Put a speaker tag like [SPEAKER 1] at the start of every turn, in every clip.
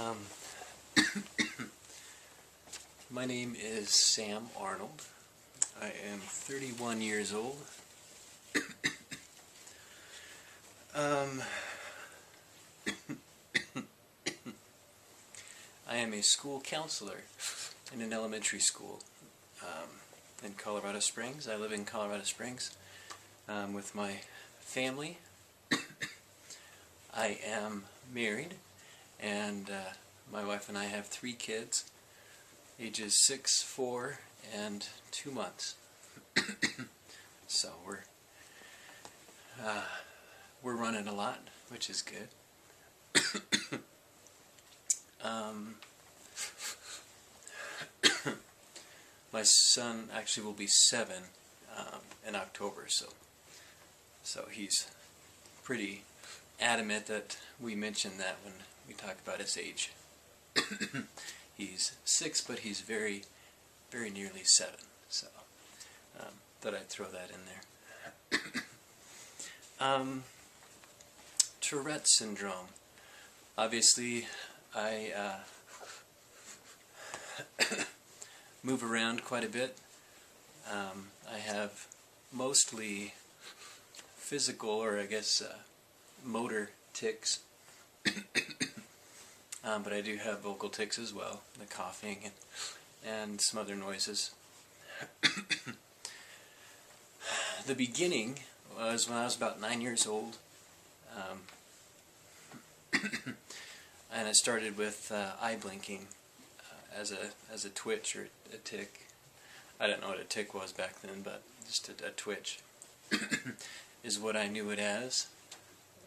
[SPEAKER 1] Um, my name is Sam Arnold. I am 31 years old. I am a school counselor in an elementary school in Colorado Springs. I live in Colorado Springs with my family. I am married, and my wife and I have 3 kids, ages 6, 4, and 2 months. So we're running a lot, which is good. My son actually will be 7 in October, so he's pretty adamant that we mention that when we talk about his age. He's 6, but he's very, very nearly 7. So thought I'd throw that in there. Tourette syndrome. Obviously, I move around quite a bit. I have mostly physical, or I guess motor tics, but I do have vocal tics as well, the coughing and some other noises. The beginning was when I was about 9 years old, and it started with eye blinking as a twitch or a tic. I didn't know what a tic was back then, but just a twitch is what I knew it as.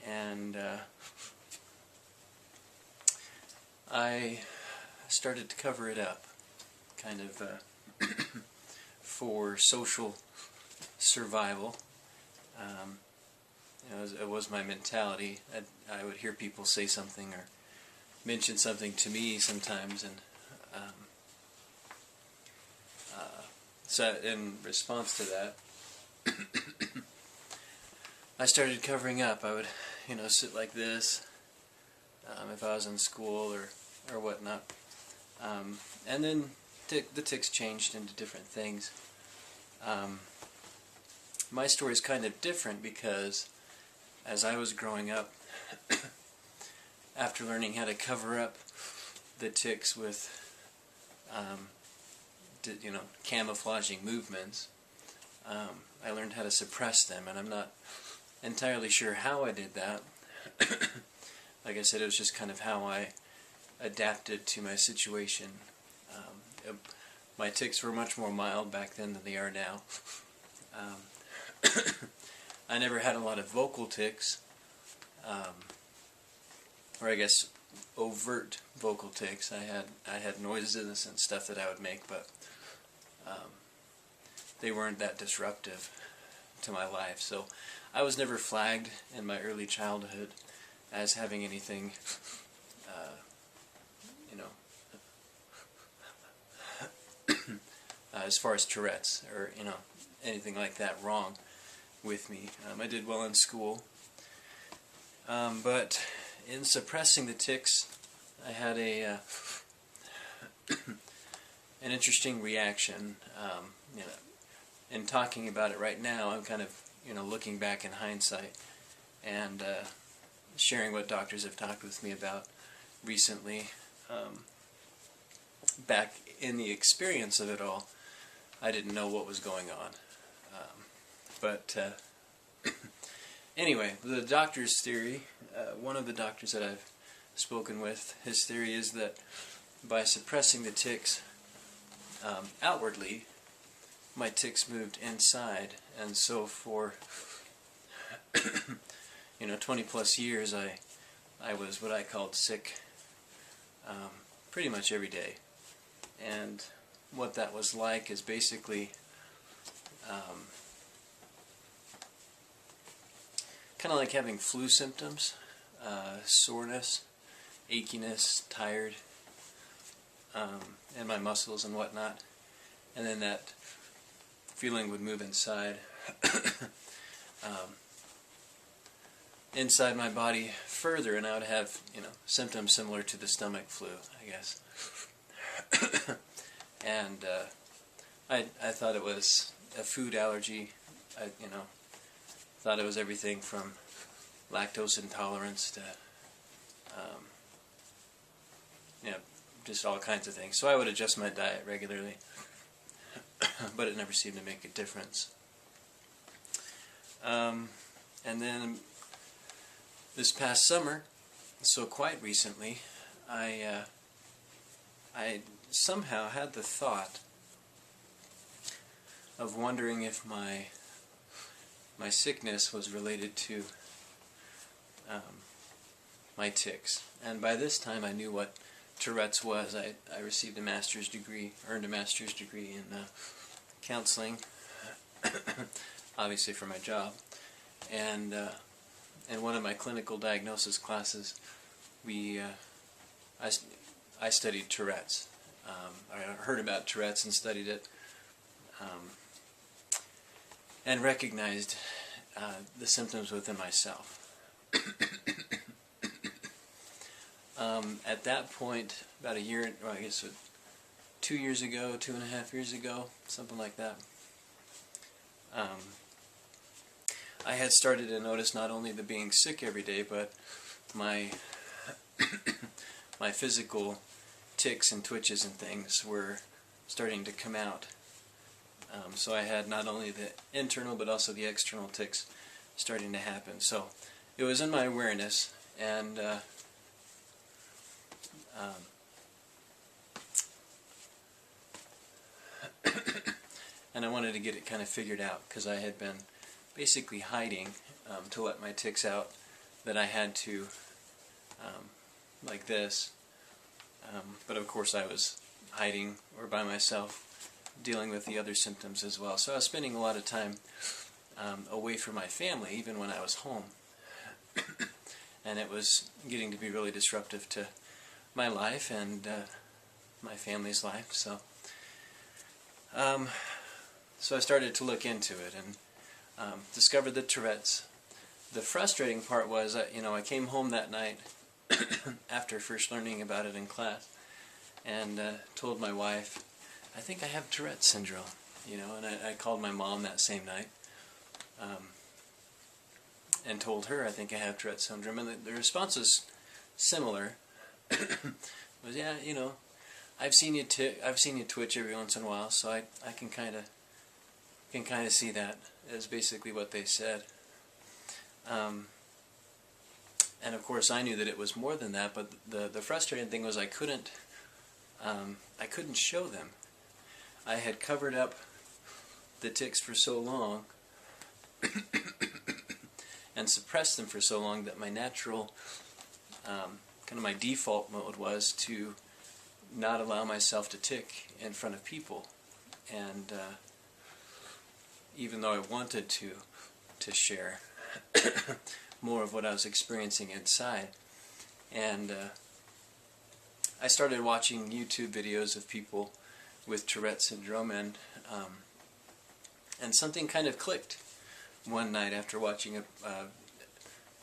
[SPEAKER 1] And I started to cover it up, kind of for social survival. It was my mentality. I would hear people say something or mention something to me sometimes, and so in response to that, I started covering up. I would, sit like this if I was in school or whatnot, and then the tics changed into different things. My story is kind of different because as I was growing up, after learning how to cover up the tics with camouflaging movements, I learned how to suppress them, and I'm not entirely sure how I did that. Like I said, it was just kind of how I adapted to my situation. My tics were much more mild back then than they are now. I never had a lot of vocal tics, or I guess overt vocal tics. I had noises and stuff that I would make, but they weren't that disruptive to my life. So I was never flagged in my early childhood as having anything, as far as Tourette's or anything like that wrong with me. I did well in school, but in suppressing the tics, I had an interesting reaction. In talking about it right now, I'm kind of looking back in hindsight and sharing what doctors have talked with me about recently. Back in the experience of it all, I didn't know what was going on. But anyway, the doctor's theory, one of the doctors that I've spoken with, his theory is that by suppressing the tics outwardly, my tics moved inside, and so for 20 plus years I was what I called sick pretty much every day. And what that was like is basically kind of like having flu symptoms, soreness, achiness, tired, in my muscles and whatnot, and then that feeling would move inside. inside my body further, and I would have, symptoms similar to the stomach flu, I guess. And I thought it was a food allergy. I thought it was everything from lactose intolerance to just all kinds of things. So I would adjust my diet regularly, but it never seemed to make a difference. And then this past summer, so quite recently, I somehow had the thought of wondering if my sickness was related to my tics. And by this time I knew what Tourette's was. I received a master's degree, earned a master's degree in counseling, obviously for my job. And in one of my clinical diagnosis classes, I studied Tourette's. I heard about Tourette's and studied it, and recognized the symptoms within myself. At that point, about a year, or I guess 2 years ago, 2.5 years ago, something like that, I had started to notice not only the being sick every day, but my my physical tics and twitches and things were starting to come out. So I had not only the internal but also the external tics starting to happen. So it was in my awareness, and and I wanted to get it kind of figured out, because I had been basically hiding to let my tics out, that I had to, like this, but of course I was hiding or by myself, dealing with the other symptoms as well. So I was spending a lot of time away from my family, even when I was home, and it was getting to be really disruptive to my life and my family's life. So so I started to look into it and discovered the Tourette's. The frustrating part was that, I came home that night after first learning about it in class, and told my wife, I think I have Tourette syndrome, and I called my mom that same night, and told her I think I have Tourette syndrome, and the response was similar. Was, yeah, I've seen you twitch every once in a while, so I can kind of see that, is basically what they said. And of course I knew that it was more than that, but the frustrating thing was I couldn't show them. I had covered up the tics for so long and suppressed them for so long that my natural, kind of my default mode was to not allow myself to tic in front of people. And even though I wanted to share more of what I was experiencing inside, and I started watching YouTube videos of people with Tourette syndrome, and something kind of clicked one night after watching a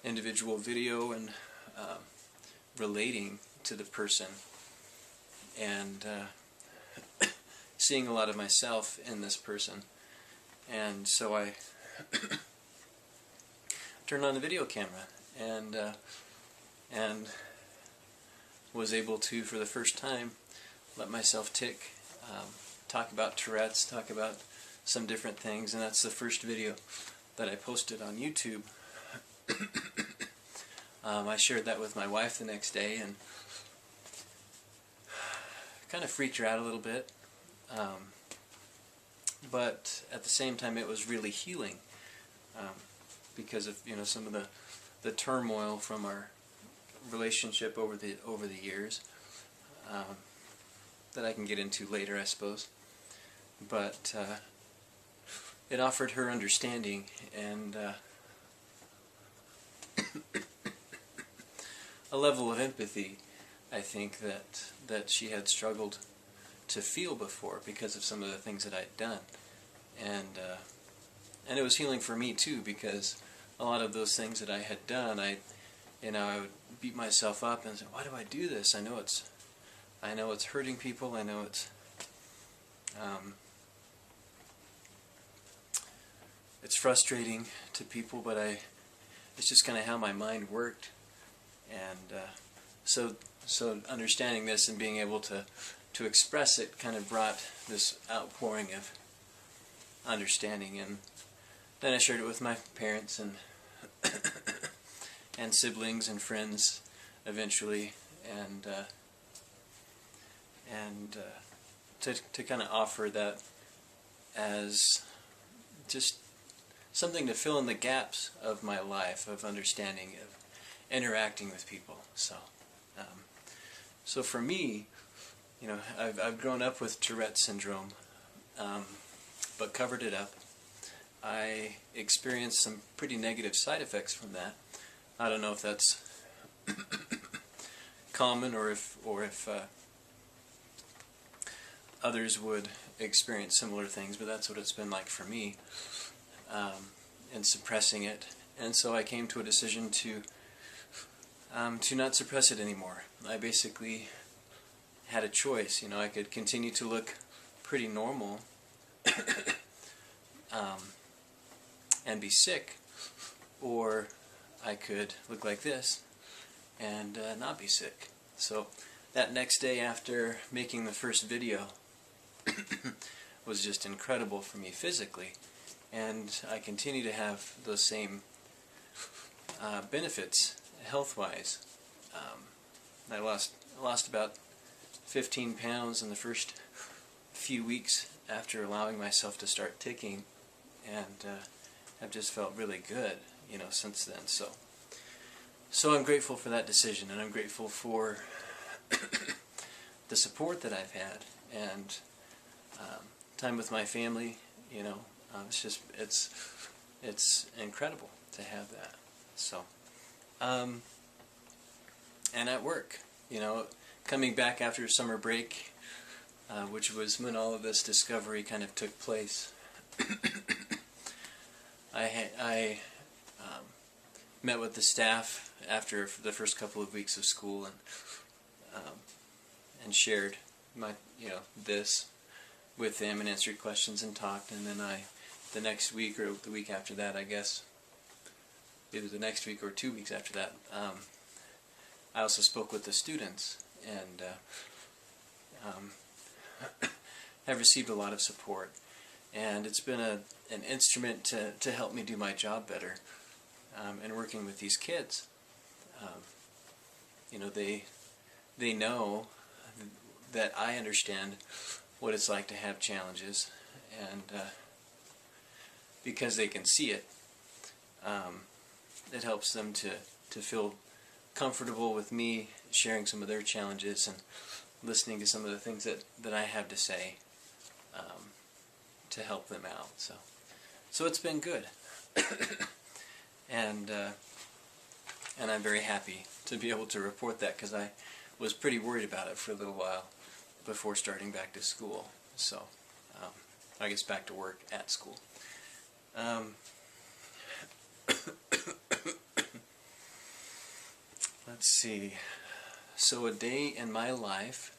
[SPEAKER 1] individual video and relating to the person, and seeing a lot of myself in this person. And so I turned on the video camera and was able to, for the first time, let myself tic, talk about Tourette's, talk about some different things, and that's the first video that I posted on YouTube. I shared that with my wife the next day, and kind of freaked her out a little bit, but at the same time it was really healing, because of some of the turmoil from our relationship over the years, that I can get into later, I suppose. But it offered her understanding and a level of empathy, I think, that she had struggled to feel before because of some of the things that I'd done, and it was healing for me too, because a lot of those things that I had done, I would beat myself up and say, why do I do this? I know it's hurting people. I know it's frustrating to people, but it's just kind of how my mind worked. And so understanding this and being able to express it kind of brought this outpouring of understanding. And then I shared it with my parents and and siblings and friends eventually, and to kind of offer that as just something to fill in the gaps of my life, of understanding, of interacting with people. So for me, I've grown up with Tourette syndrome, but covered it up. I experienced some pretty negative side effects from that. I don't know if that's common or if others would experience similar things, but that's what it's been like for me, in suppressing it. And so I came to a decision to not suppress it anymore. I basically had a choice. I could continue to look pretty normal and be sick, or I could look like this and not be sick. So that next day after making the first video was just incredible for me physically, and I continue to have those same benefits health-wise. I lost about 15 pounds in the first few weeks after allowing myself to start ticking, and I've just felt really good, since then. So I'm grateful for that decision, and I'm grateful for the support that I've had, and time with my family. It's incredible to have that. So, and at work, coming back after summer break, which was when all of this discovery kind of took place. I met with the staff after the first couple of weeks of school, and shared my this with them and answered questions and talked. And then the next week, or the week after that, I guess it was the next week or 2 weeks after that, I also spoke with the students, and have received a lot of support, and it's been an instrument to help me do my job better, and working with these kids. They know that I understand what it's like to have challenges, and because they can see it, it helps them to feel comfortable with me sharing some of their challenges and listening to some of the things that I have to say, to help them out. So it's been good. and I'm very happy to be able to report that, because I was pretty worried about it for a little while before starting back to school. So I guess back to work at school. Let's see. So a day in my life,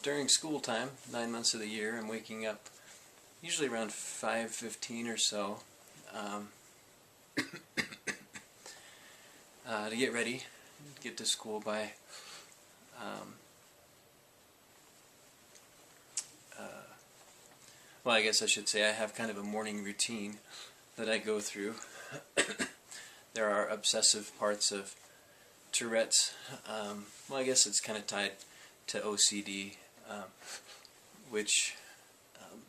[SPEAKER 1] during school time, 9 months of the year, I'm waking up usually around 5:15 or so, to get ready, get to school by well, I guess I should say I have kind of a morning routine that I go through. There are obsessive parts of Tourette's. Well, I guess it's kind of tied to OCD, which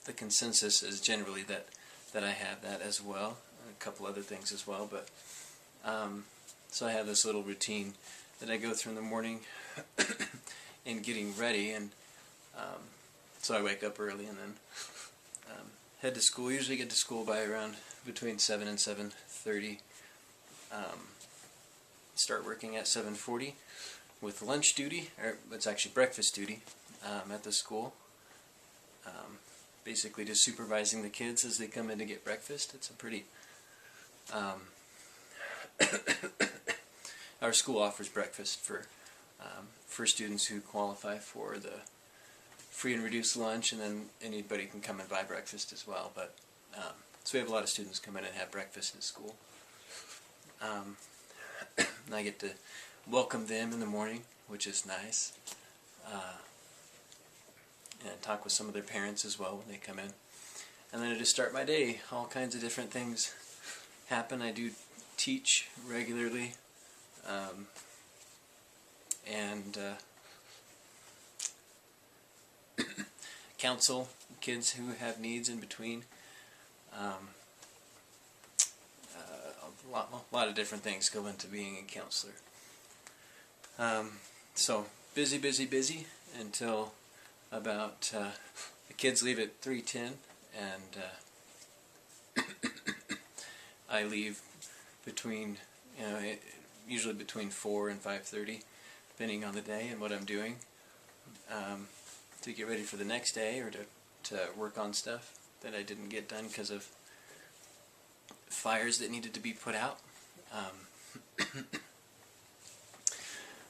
[SPEAKER 1] the consensus is generally that I have that as well, and a couple other things as well. But so I have this little routine that I go through in the morning in getting ready, and so I wake up early and then head to school. Usually get to school by around between 7 and 7:30. Start working at 7:40 with lunch duty, or it's actually breakfast duty, at the school. basically just supervising the kids as they come in to get breakfast. It's a pretty our school offers breakfast for students who qualify for the free and reduced lunch, and then anybody can come and buy breakfast as well. But so we have a lot of students come in and have breakfast in school. And I get to welcome them in the morning, which is nice, and talk with some of their parents as well when they come in. And then I just start my day. All kinds of different things happen. I do teach regularly, and counsel kids who have needs in between. A lot of different things go into being a counselor. So busy, busy, busy until about the kids leave at 3:10, and I leave between, usually between 4 and 5:30, depending on the day and what I'm doing, to get ready for the next day, or to work on stuff that I didn't get done because of fires that needed to be put out.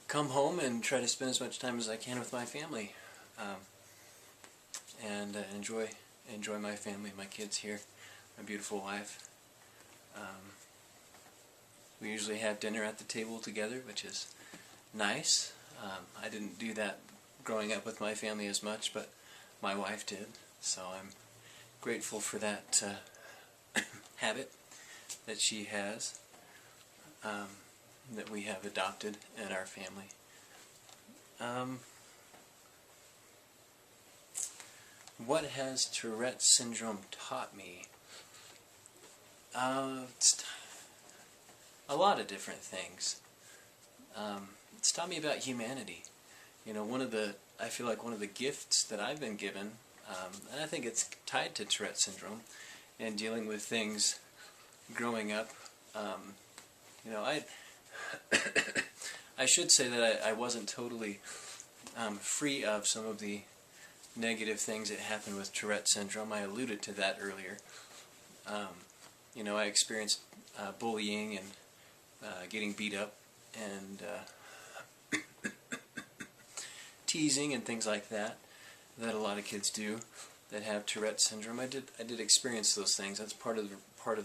[SPEAKER 1] Come home and try to spend as much time as I can with my family, and enjoy my family, my kids here, my beautiful wife. We usually have dinner at the table together, which is nice. I didn't do that growing up with my family as much, but my wife did, so I'm grateful for that habit that she has, that we have adopted in our family. What has Tourette syndrome taught me? It's a lot of different things. It's taught me about humanity. I feel like one of the gifts that I've been given, and I think it's tied to Tourette syndrome, and dealing with things growing up. I should say that I wasn't totally free of some of the negative things that happen with Tourette syndrome. I alluded to that earlier. I experienced bullying and getting beat up and teasing and things like that a lot of kids do that have Tourette syndrome. I did experience those things. That's part of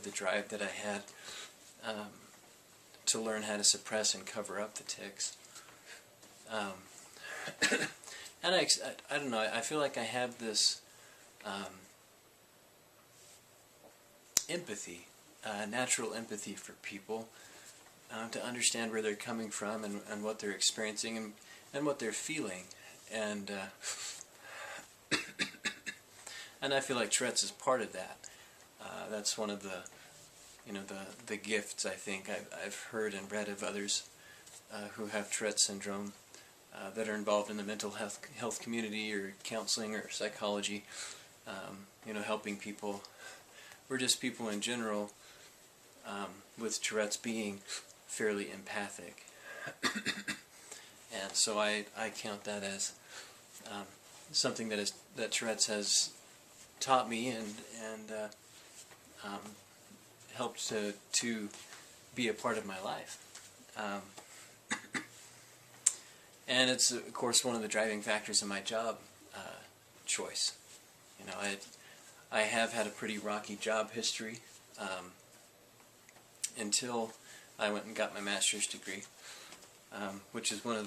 [SPEAKER 1] the drive that I had, to learn how to suppress and cover up the tics. And I don't know, I feel like I have this empathy, natural empathy for people, to understand where they're coming from and what they're experiencing and what they're feeling. And and I feel like Tourette's is part of that. That's one of the the gifts, I think, I've heard and read of others who have Tourette syndrome, that are involved in the mental health community or counseling or psychology, helping people, or just people in general with Tourette's being fairly empathic. And so I count that as something that Tourette's has taught me and helped to be a part of my life. And it's, of course, one of the driving factors in my job choice. I have had a pretty rocky job history until I went and got my master's degree, which is one of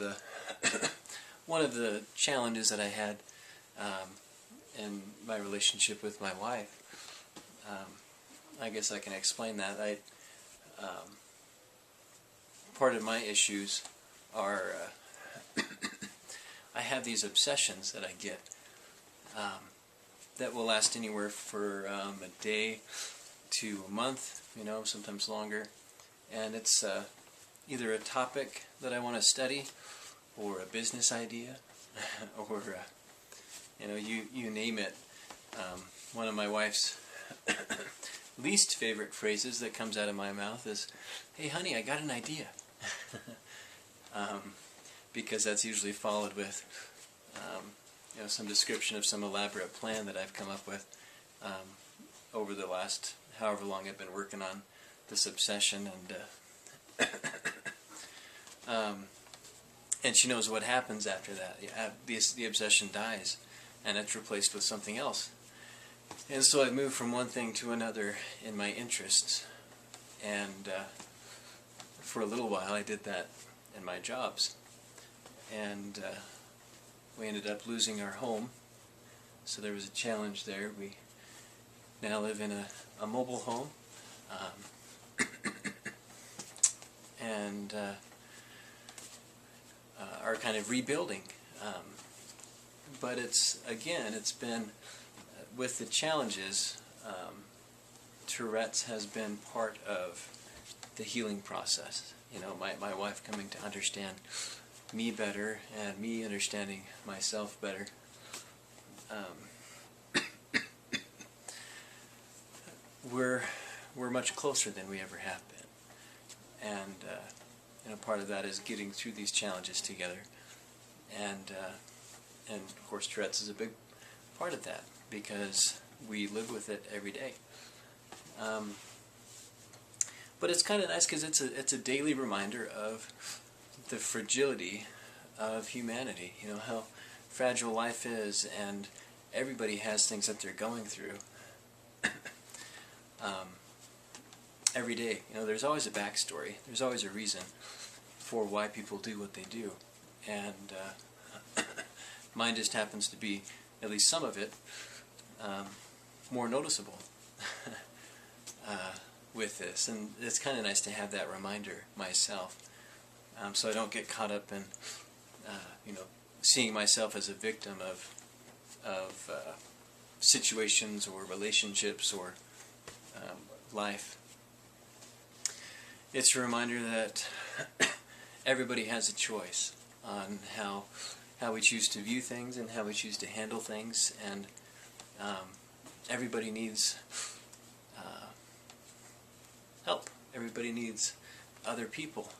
[SPEAKER 1] the challenges that I had in my relationship with my wife. I guess I can explain that. Part of my issues are I have these obsessions that I get that will last anywhere for a day to a month, sometimes longer. And it's either a topic that I want to study, or a business idea, or you name it. One of my wife's least favorite phrases that comes out of my mouth is, "Hey honey, I got an idea." Because that's usually followed with, some description of some elaborate plan that I've come up with over the last however long I've been working on this obsession, and she knows what happens after that. The obsession dies, and it's replaced with something else. And so I moved from one thing to another in my interests, and for a little while I did that in my jobs, and we ended up losing our home, so there was a challenge there. We now live in a mobile home, and are kind of rebuilding. But it's been, with the challenges, Tourette's has been part of the healing process. My wife coming to understand me better, and me understanding myself better. We're much closer than we ever have been, and part of that is getting through these challenges together, and of course Tourette's is a big part of that because we live with it every day. But it's kind of nice because it's a daily reminder of the fragility of humanity. How fragile life is, and everybody has things that they're going through. Every day, there's always a backstory. There's always a reason for why people do what they do, and mine just happens to be, at least some of it, more noticeable with this, and it's kind of nice to have that reminder myself, so I don't get caught up in seeing myself as a victim of situations or relationships or life. It's a reminder that everybody has a choice on how we choose to view things and how we choose to handle things, and everybody needs help. Everybody needs other people.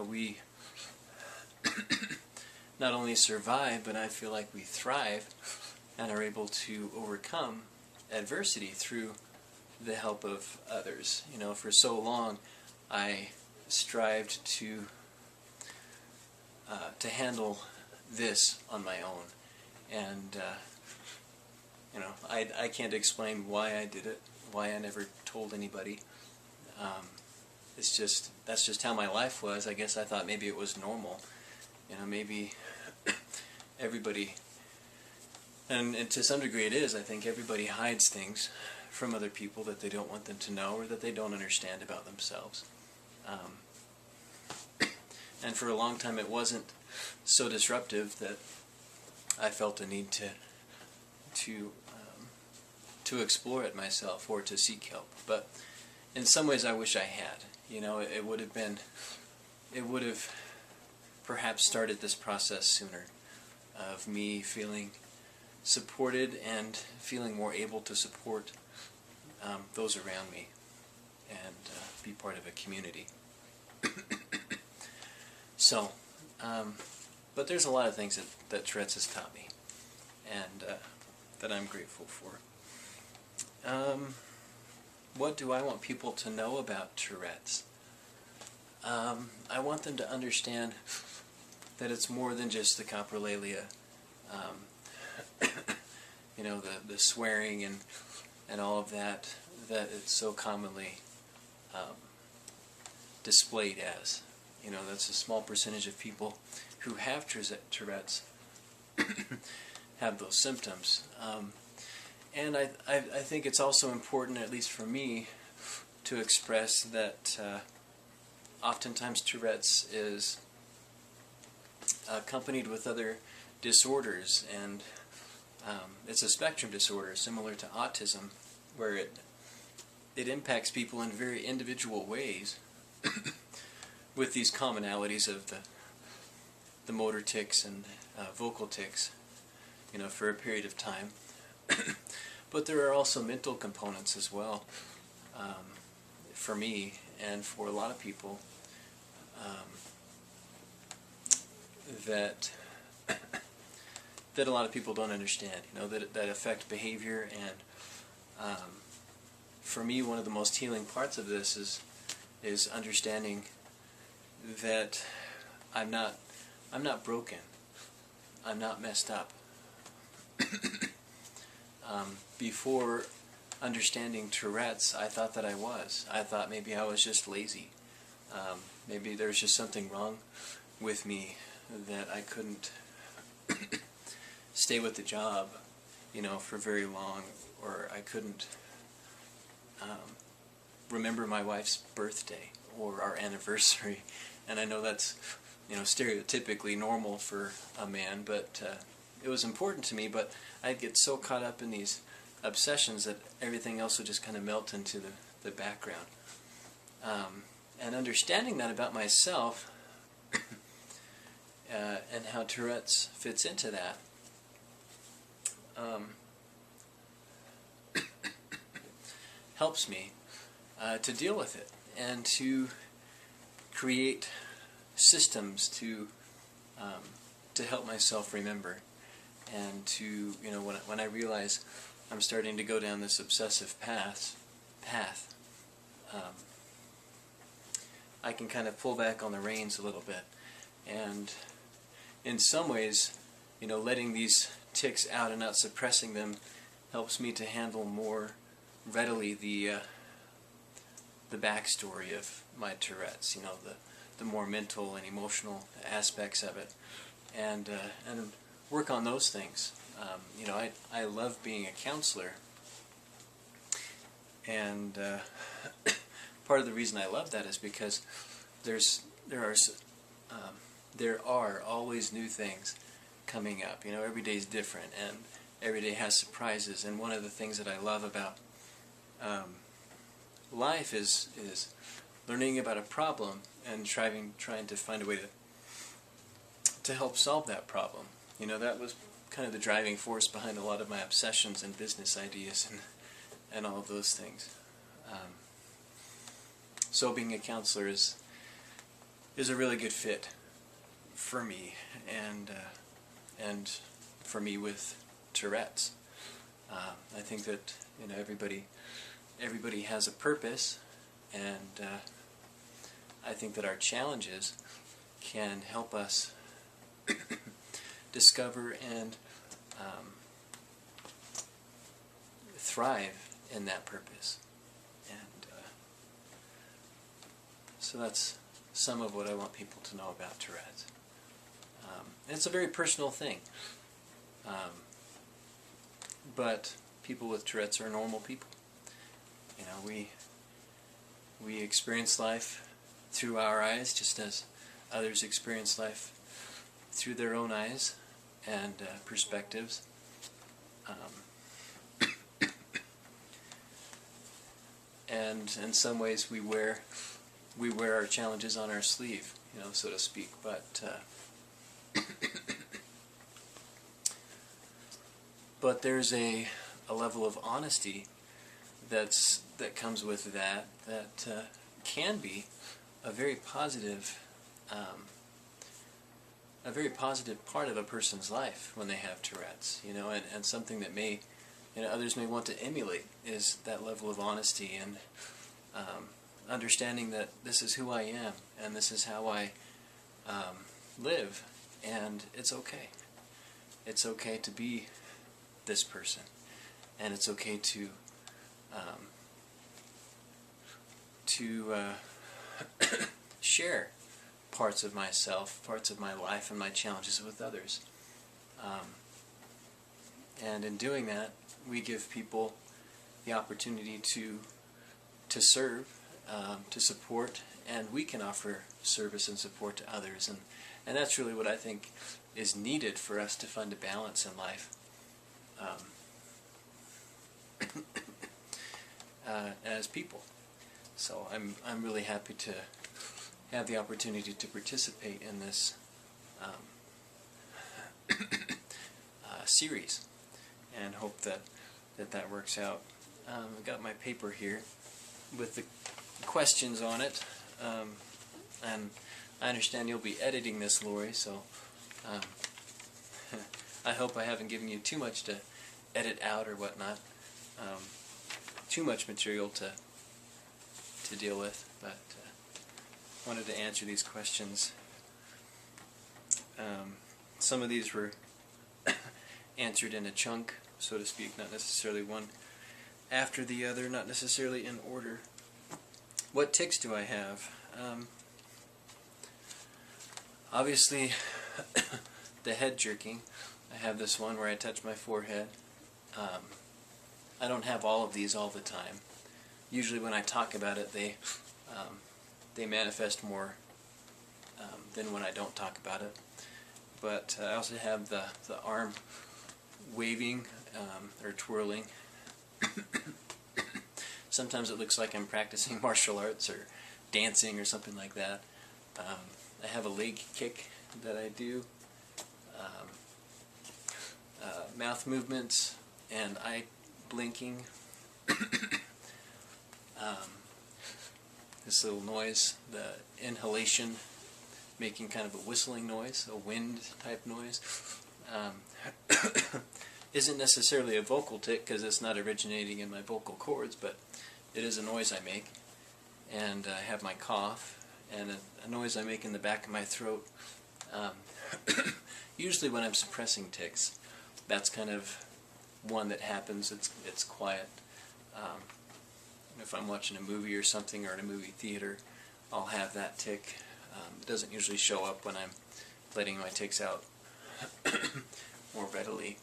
[SPEAKER 1] We not only survive, but I feel like we thrive and are able to overcome adversity through the help of others. For so long I strived to handle this on my own, and I can't explain why I did it, why I never told anybody. That's just how my life was. I guess I thought maybe it was normal. Maybe everybody, and to some degree it is. I think everybody hides things from other people that they don't want them to know, or that they don't understand about themselves. And for a long time it wasn't so disruptive that I felt a need to explore it myself or to seek help. But in some ways I wish I had. It would have perhaps started this process sooner, of me feeling supported and feeling more able to support those around me, and be part of a community. So, but there's a lot of things that Tourette's has taught me, and that I'm grateful for. What do I want people to know about Tourette's? I want them to understand that it's more than just the coprolalia, the swearing and all of that it's so commonly displayed as. That's a small percentage of people who have Tourette's have those symptoms. And I think it's also important, at least for me, to express that oftentimes Tourette's is accompanied with other disorders, and it's a spectrum disorder similar to autism, where it impacts people in very individual ways with these commonalities of the motor tics and vocal tics, for a period of time. But there are also mental components as well, for me and for a lot of people, that a lot of people don't understand, that affect behavior. And for me, one of the most healing parts of this is understanding that I'm not broken. I'm not messed up. Before understanding Tourette's, I thought that I was. I thought maybe I was just lazy. Maybe there's just something wrong with me that I couldn't stay with the job, for very long, or I couldn't remember my wife's birthday or our anniversary. And I know that's, stereotypically normal for a man, but it was important to me. But I'd get so caught up in these obsessions that everything else would just kind of melt into the background. And understanding that about myself and how Tourette's fits into that, helps me to deal with it and to create systems to help myself remember, and to when I realize I'm starting to go down this obsessive path, I can kind of pull back on the reins a little bit, and in some ways, letting these tics out and not suppressing them helps me to handle more readily the backstory of my Tourette's, the more mental and emotional aspects of it, and work on those things. I love being a counselor, and part of the reason I love that is because there are always new things coming up. Every day is different, and every day has surprises. And one of the things that I love about life is learning about a problem and trying to find a way to help solve that problem. That was kind of the driving force behind a lot of my obsessions and business ideas and all of those things. So being a counselor is a really good fit for me, and for me with Tourette's. I think that everybody has a purpose, and I think that our challenges can help us discover and thrive in that purpose. And so that's some of what I want people to know about Tourette's. It's a very personal thing, but people with Tourette's are normal people. We experience life through our eyes, just as others experience life through their own eyes and perspectives. And in some ways we wear our challenges on our sleeve, so to speak. But there's a level of honesty that comes with that can be a very positive part of a person's life when they have Tourette's, and something that others may want to emulate is that level of honesty and understanding that this is who I am and this is how I live, and it's okay. It's okay to be this person, and it's okay to share parts of myself, parts of my life, and my challenges with others. And in doing that, we give people the opportunity to serve, to support, and we can offer service and support to others. And that's really what I think is needed for us to find a balance in life. As people. So I'm really happy to have the opportunity to participate in this series, and hope that works out. I've got my paper here with the questions on it, and I understand you'll be editing this, Lori, so I hope I haven't given you too much to edit out or whatnot. Too much material to deal with, but wanted to answer these questions. Some of these were answered in a chunk, so to speak, not necessarily one after the other, not necessarily in order. What tics do I have? Obviously, the head jerking. I have this one where I touch my forehead. I don't have all of these all the time. Usually when I talk about it, they manifest more than when I don't talk about it. But I also have the arm waving or twirling. Sometimes it looks like I'm practicing martial arts or dancing or something like that. I have a leg kick that I do. Mouth movements and eye blinking. This little noise, the inhalation, making kind of a whistling noise, a wind type noise. Isn't necessarily a vocal tic because it's not originating in my vocal cords, but it is a noise I make. And I have my cough and a noise I make in the back of my throat. Usually when I'm suppressing tics, that's kind of one that happens. It's quiet. If I'm watching a movie or something, or in a movie theater, I'll have that tic. It doesn't usually show up when I'm letting my tics out more readily.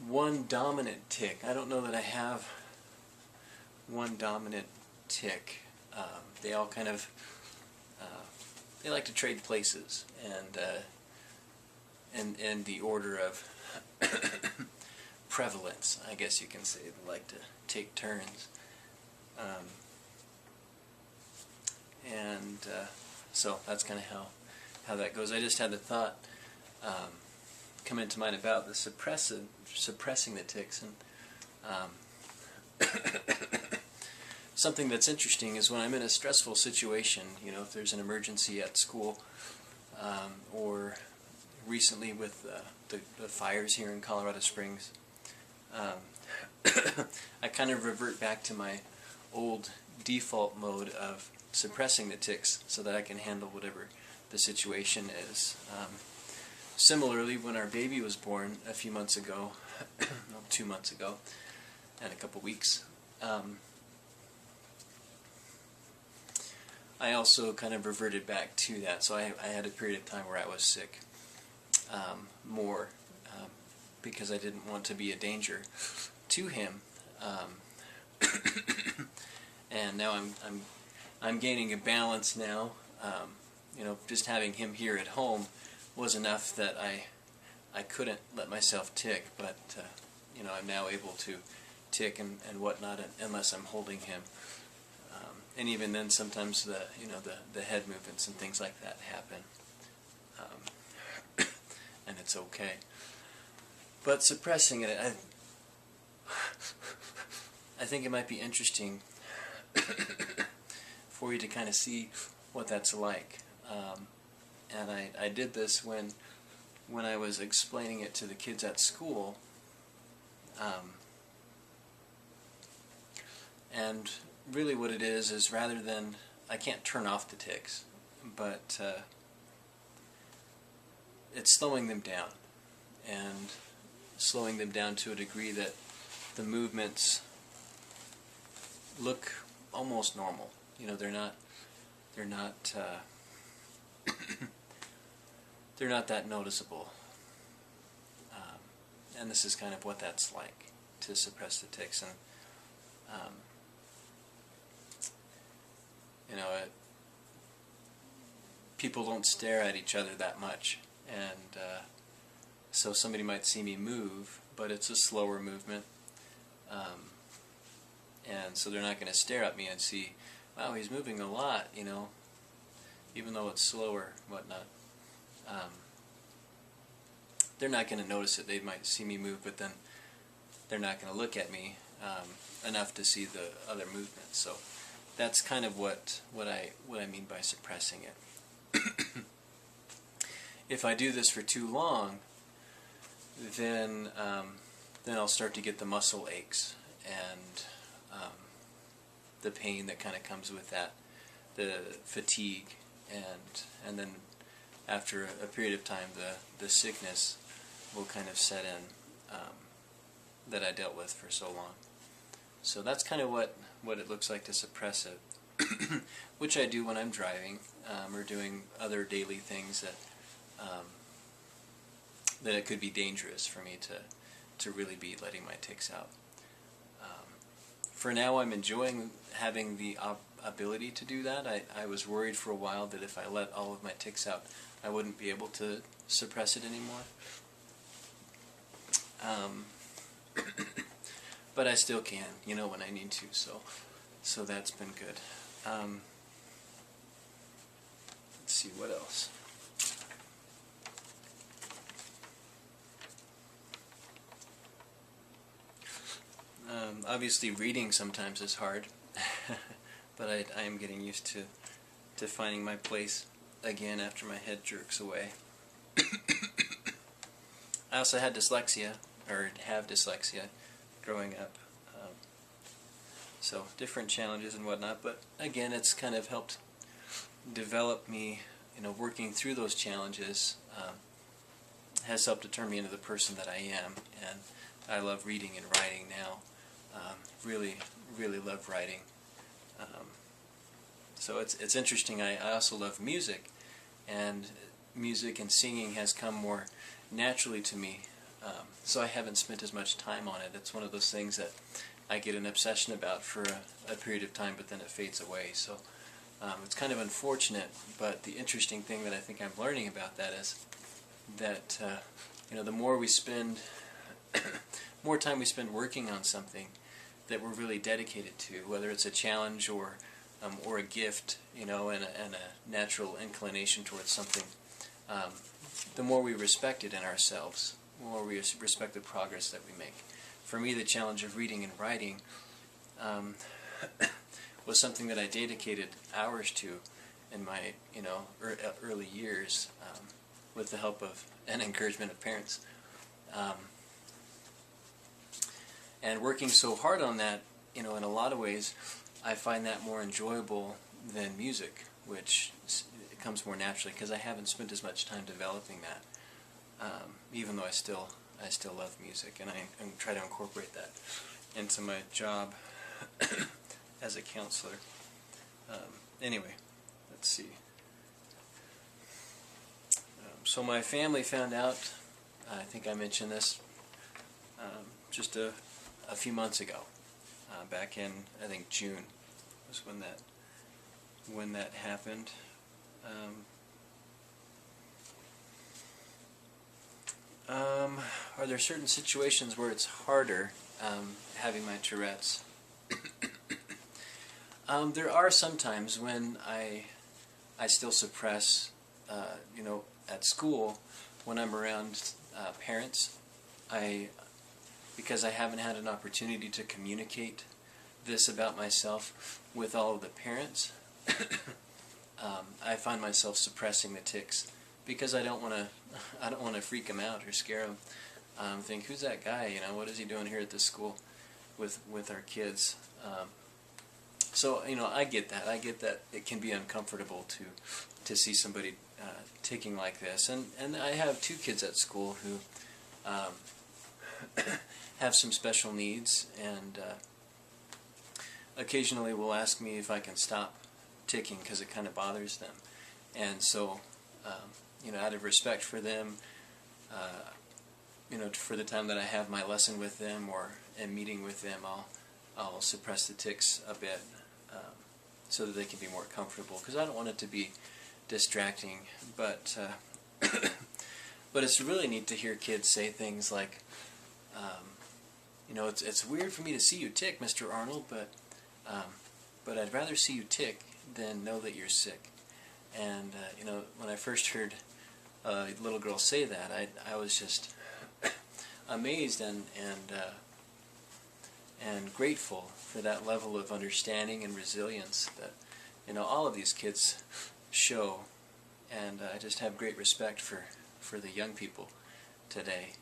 [SPEAKER 1] One dominant tic. I don't know that I have one dominant tic. They all kind of they like to trade places, and in the order of prevalence, I guess you can say. They like to take turns. So that's kind of how that goes. I just had the thought come into mind about the suppressing the tics, and something that's interesting is when I'm in a stressful situation, you know, if there's an emergency at school, or recently with the fires here in Colorado Springs, I kind of revert back to my old default mode of suppressing the tics so that I can handle whatever the situation is. Similarly, when our baby was born a few months ago, well, 2 months ago, and a couple weeks, I also kind of reverted back to that. So I had a period of time where I was sick more because I didn't want to be a danger to him, and now I'm gaining a balance now. You know, just having him here at home was enough that I couldn't let myself tic, but you know, I'm now able to tic and whatnot unless I'm holding him. And even then, sometimes the head movements and things like that happen, and it's okay. But suppressing it, I think it might be interesting for you to kind of see what that's like. And I did this when I was explaining it to the kids at school. And really what it is rather than, I can't turn off the tics, but it's slowing them down, and slowing them down to a degree that the movements look almost normal. You know, they're not they're not that noticeable. And this is kind of what that's like, to suppress the tics. And you know, people don't stare at each other that much, and so somebody might see me move, but it's a slower movement, and so they're not going to stare at me and see, wow, he's moving a lot, you know, even though it's slower, whatnot. They're not going to notice it. They might see me move, but then they're not going to look at me enough to see the other movements. So that's kind of what I mean by suppressing it. if I do this for too long, then I'll start to get the muscle aches and the pain that kind of comes with that, the fatigue, and then after a period of time, the sickness will kind of set in that I dealt with for so long. So that's kind of what it looks like to suppress it, which I do when I'm driving or doing other daily things that it could be dangerous for me to really be letting my tics out. For now, I'm enjoying having the ability to do that. I was worried for a while that if I let all of my tics out, I wouldn't be able to suppress it anymore. But I still can, when I need to. So that's been good. Let's see what else. Obviously, reading sometimes is hard, but I am getting used to finding my place again after my head jerks away. I also had dyslexia, or have dyslexia, growing up. So different challenges and whatnot, but again, it's kind of helped develop me, working through those challenges has helped to turn me into the person that I am, and I love reading and writing now. Really, really love writing. So it's interesting. I also love music, and music and singing has come more naturally to me. So I haven't spent as much time on it. It's one of those things that I get an obsession about for a period of time, but then it fades away. So it's kind of unfortunate, but the interesting thing that I think I'm learning about that is that the more we spend, more time we spend working on something that we're really dedicated to, whether it's a challenge or a gift, and a natural inclination towards something, the more we respect it in ourselves, the more we respect the progress that we make. For me, the challenge of reading and writing was something that I dedicated hours to in my early years, with the help of and encouragement of parents. And working so hard on that, in a lot of ways, I find that more enjoyable than music, which it comes more naturally because I haven't spent as much time developing that. Even though I still love music, and I try to incorporate that into my job as a counselor. Anyway, let's see. So my family found out, I think I mentioned this just a few months ago, back in, I think, June was when that happened. Are there certain situations where it's harder having my Tourette's? There are some times when I still suppress, at school when I'm around parents. Because I haven't had an opportunity to communicate this about myself with all of the parents, I find myself suppressing the tics because I don't want to freak them out or scare them. Think, who's that guy? What is he doing here at this school with our kids? So I get that. I get that it can be uncomfortable to see somebody ticking like this, and I have two kids at school who have some special needs, and occasionally will ask me if I can stop ticking because it kind of bothers them. And so, out of respect for them, for the time that I have my lesson with them or am meeting with them, I'll suppress the tics a bit so that they can be more comfortable, because I don't want it to be distracting. But but it's really neat to hear kids say things like, it's weird for me to see you tick, Mr. Arnold, but I'd rather see you tick than know that you're sick. And when I first heard a little girl say that, I was just amazed and grateful for that level of understanding and resilience that all of these kids show and I just have great respect for the young people today,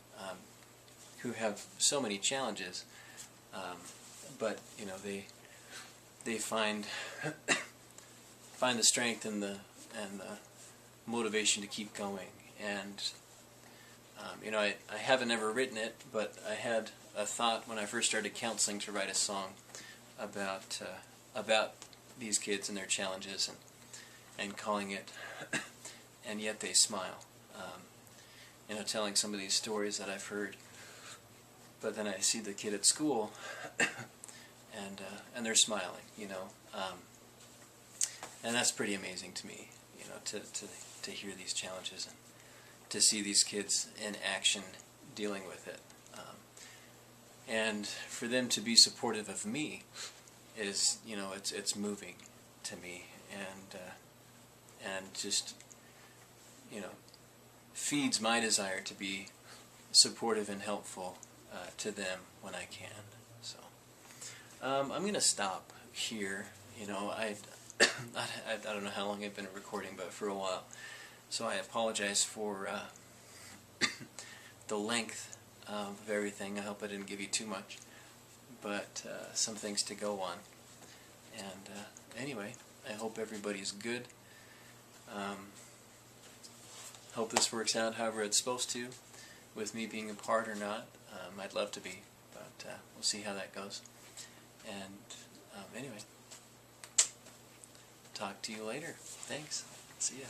[SPEAKER 1] who have so many challenges, but you know, they find find the strength and the motivation to keep going. And you know, I haven't ever written it, but I had a thought when I first started counseling to write a song about these kids and their challenges, and calling it "And Yet They Smile." You know, telling some of these stories that I've heard, but then I see the kid at school, and they're smiling. You know, and that's pretty amazing to me. You know, to hear these challenges and to see these kids in action dealing with it, and for them to be supportive of me is, you know, it's moving to me, and just, you know, feeds my desire to be supportive and helpful to them when I can. So I'm going to stop here. You know, I don't know how long I've been recording, but for a while. So I apologize for the length of everything. I hope I didn't give you too much, but some things to go on. And anyway, I hope everybody's good. Hope this works out however it's supposed to, with me being a part or not. I'd love to be, but we'll see how that goes. And anyway, talk to you later. Thanks. See ya.